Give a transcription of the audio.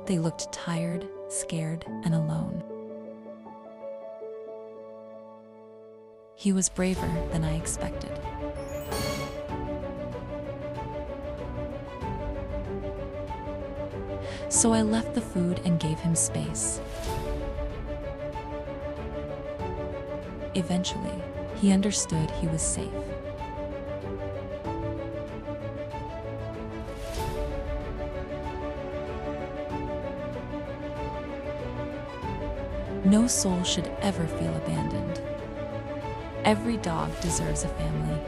They looked tired, scared, and alone. He was braver than I expected. So I left the food and gave him space. Eventually, he understood he was safe. No soul should ever feel abandoned. Every dog deserves a family.